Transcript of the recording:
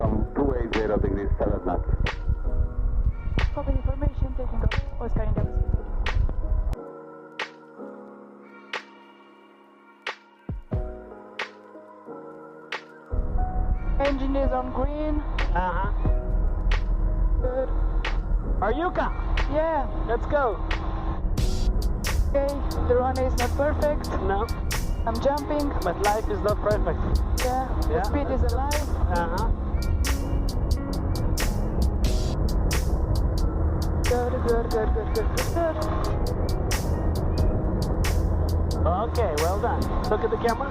from 280 degrees 7 knots. Copy information, taking off. Oscar India Whiskey 3. Engine is on green. Uh-huh. Good. Aryuka, Yeah. let's go. Okay. The runway is not perfect. No, I'm jumping. but life is not perfect. Yeah. The Yeah. speed is alive. Uh-huh. Good, good, good, good, good, good, good. Okay, well done. Look at the camera.